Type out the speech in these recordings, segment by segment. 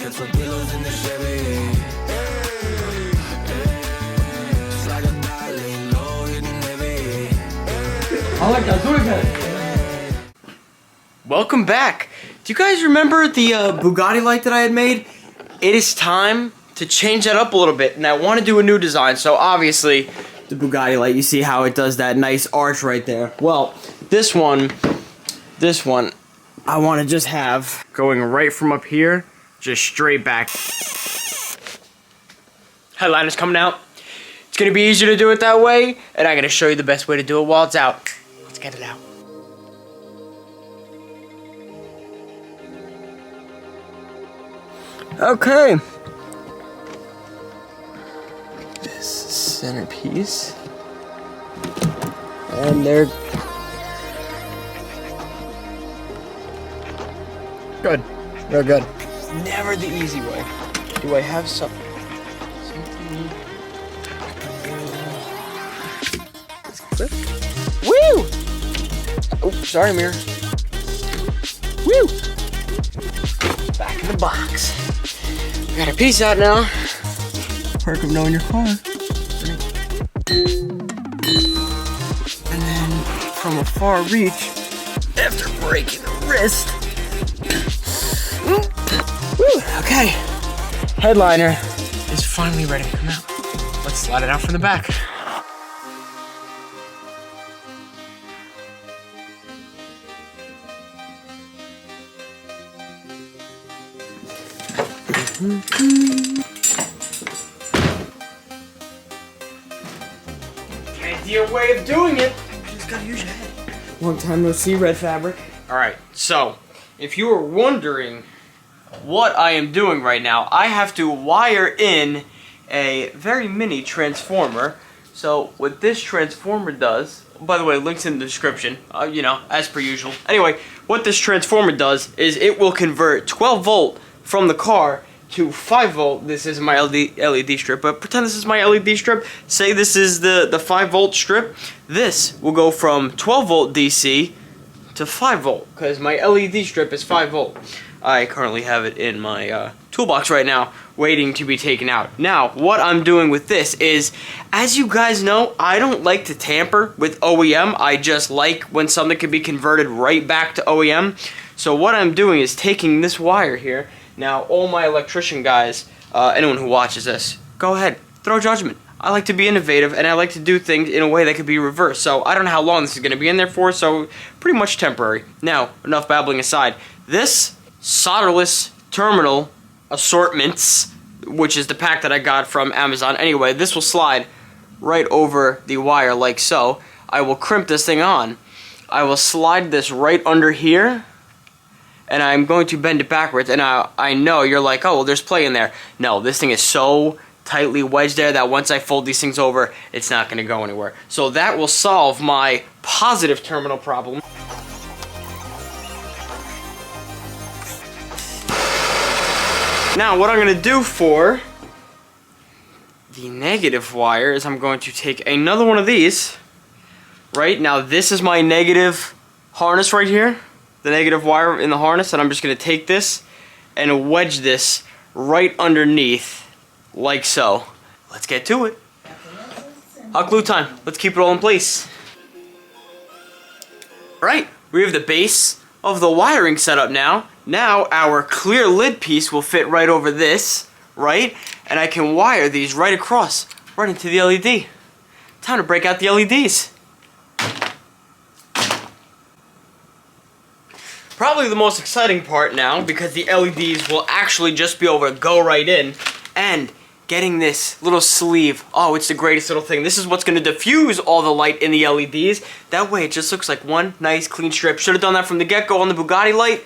Get some pillows in the Chevy. It's like a dime laying low, hitting heavy. I like that. Do it again. Welcome back. Do you guys remember the Bugatti light that I had made? It is time to change that up a little bit, and I want to do a new design. So obviously, the Bugatti light, you see how it does that nice arch right there. Well, this one, I want to just have going right from up here, just straight back. Headliner's coming out. It's going to be easier to do it that way, and I'm going to show you the best way to do it while it's out. Let's get it out. Okay. This centerpiece. And they're good. They're good. Never the easy way. Do I have something? Woo! Oh, sorry, mirror. Woo! Back in the box. We got a piece out now. Perk of knowing your car. And then from a far reach, after breaking the wrist. Woo! Okay. Headliner is finally ready to come out. Let's slide it out from the back. Ideal way of doing it. You just gotta use your head. Long time no see, red fabric. Alright, so if you were wondering what I am doing right now, I have to wire in a very mini transformer. So what this transformer does, by the way, links in the description, you know, as per usual. Anyway, what this transformer does is it will convert 12 volt from the car to 5 volt. This is my LED strip, but pretend this is my LED strip. Say this is the 5 volt strip. This will go from 12 volt DC to 5 volt because my LED strip is 5 volt. I currently have it in my toolbox right now, waiting to be taken out. Now, what I'm doing with this is, as you guys know, I don't like to tamper with OEM. I just like when something can be converted right back to OEM. So what I'm doing is taking this wire here. Now, all my electrician guys, anyone who watches this, go ahead, throw judgment. I like to be innovative, and I like to do things in a way that could be reversed. So I don't know how long this is going to be in there for, so pretty much temporary. Now, enough babbling aside. This solderless terminal assortments, which is the pack that I got from Amazon. Anyway, this will slide right over the wire like so. I will crimp this thing on. I will slide this right under here. And I'm going to bend it backwards, and I know you're like, oh, well, there's play in there. No, this thing is so tightly wedged there that once I fold these things over, it's not going to go anywhere. So that will solve my positive terminal problem. Now, what I'm going to do for the negative wire is I'm going to take another one of these. Right now, this is my negative harness right here. The negative wire in the harness, and I'm just going to take this and wedge this right underneath like so. Let's get to it. Hot glue time. Let's keep it all in place. Alright, we have the base of the wiring set up now. Now our clear lid piece will fit right over this, right? And I can wire these right across, right into the LED. Time to break out the LEDs. Probably the most exciting part now, because the LEDs will actually just be able to go right in, and getting this little sleeve. Oh, it's the greatest little thing. This is what's going to diffuse all the light in the LEDs. That way it just looks like one nice clean strip. Should have done that from the get-go on the Bugatti light.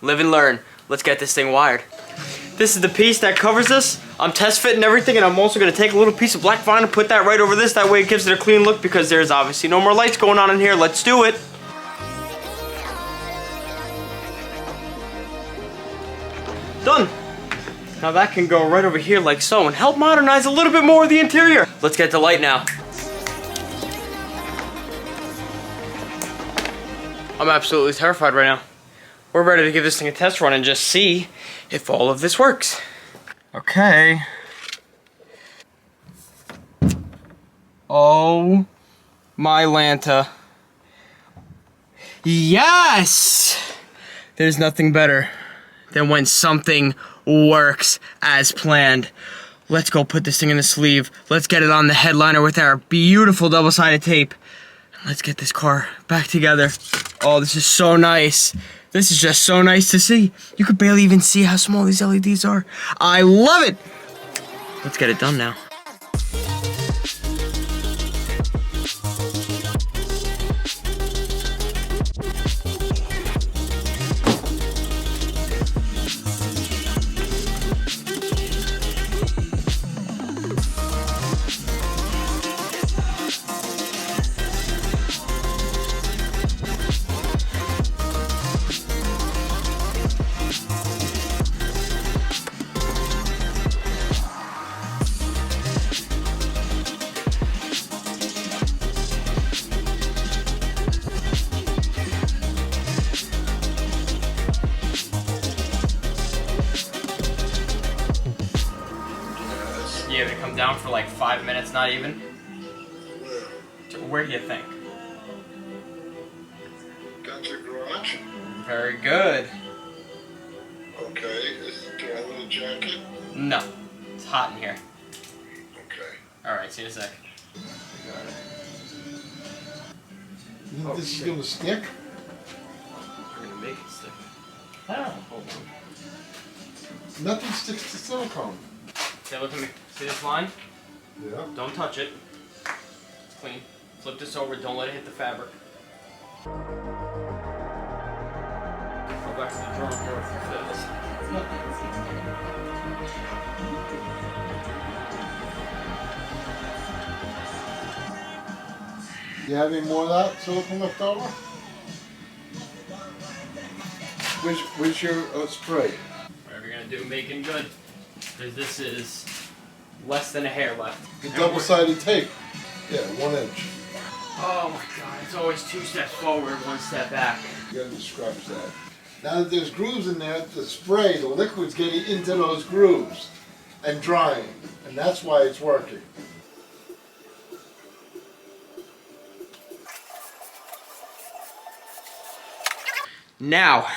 Live and learn. Let's get this thing wired. This is the piece that covers this. I'm test fitting everything, and I'm also going to take a little piece of black vinyl and put that right over this. That way it gives it a clean look, because there's obviously no more lights going on in here. Let's do it. Done. Now that can go right over here like so and help modernize a little bit more of the interior. Let's get the light now. I'm absolutely terrified right now. we're ready to give this thing a test run and just see if all of this works. Okay. Oh my Lanta. Yes! There's nothing better than when something works as planned. Let's go put this thing in the sleeve. Let's get it on the headliner with our beautiful double-sided tape. Let's get this car back together. Oh, this is so nice. This is just so nice to see. You could barely even see how small these LEDs are. I love it! Let's get it done now. You have to come down for like 5 minutes, not even? Where do you think? Got your garage? Very good. Okay, do I need a jacket? No, it's hot in here. Okay. Alright, see you in a sec. Got it. You think this is gonna stick? We're gonna make it stick. Oh, hold on. Nothing sticks to silicone. Okay, look at me. See this line? Yeah. Don't touch it. It's clean. Flip this over, don't let it hit the fabric. Go back to the drawing board for this. You have any more of that silicone left over? Where's your spray? Whatever you're gonna do, making good. Because this is less than a hair left. The double-sided tape. Yeah, 1 inch. Oh my god, it's always 2 steps forward, 1 step back. You gotta scratch that. Now that there's grooves in there, the spray, the liquid's getting into those grooves and drying. And that's why it's working. Now,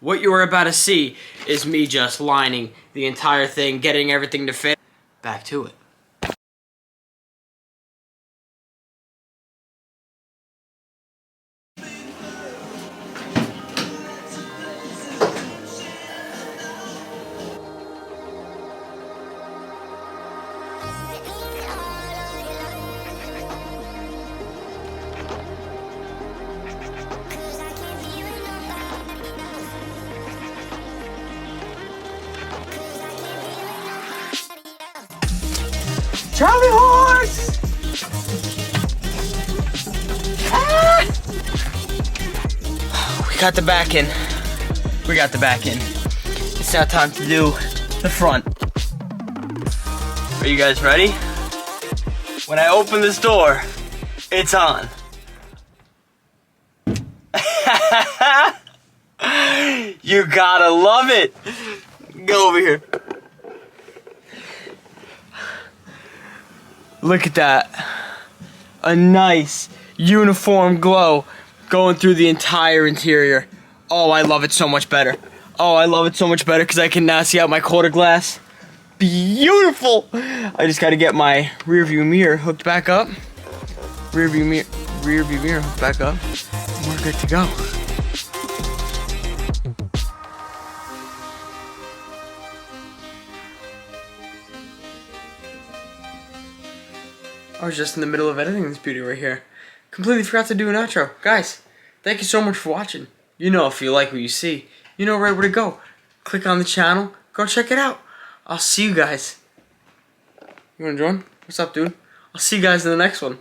what you are about to see is me just lining the entire thing, getting everything to fit. Back to it. Charlie horse! Ah! We got the back in. We got the back in. It's now time to do the front. Are you guys ready? When I open this door, it's on. You gotta love it. Go over here. Look at that. A nice uniform glow going through the entire interior. Oh, I love it so much better. Oh, I love it so much better because I can now see out my quarter glass. Beautiful. I just got to get my rear view mirror hooked back up. Rear view mirror hooked back up. And we're good to go. I was just in the middle of editing this beauty right here. Completely forgot to do an outro. Guys, thank you so much for watching. You know, if you like what you see, you know right where to go. Click on the channel, go check it out. I'll see you guys. You wanna join? What's up, dude? I'll see you guys in the next one.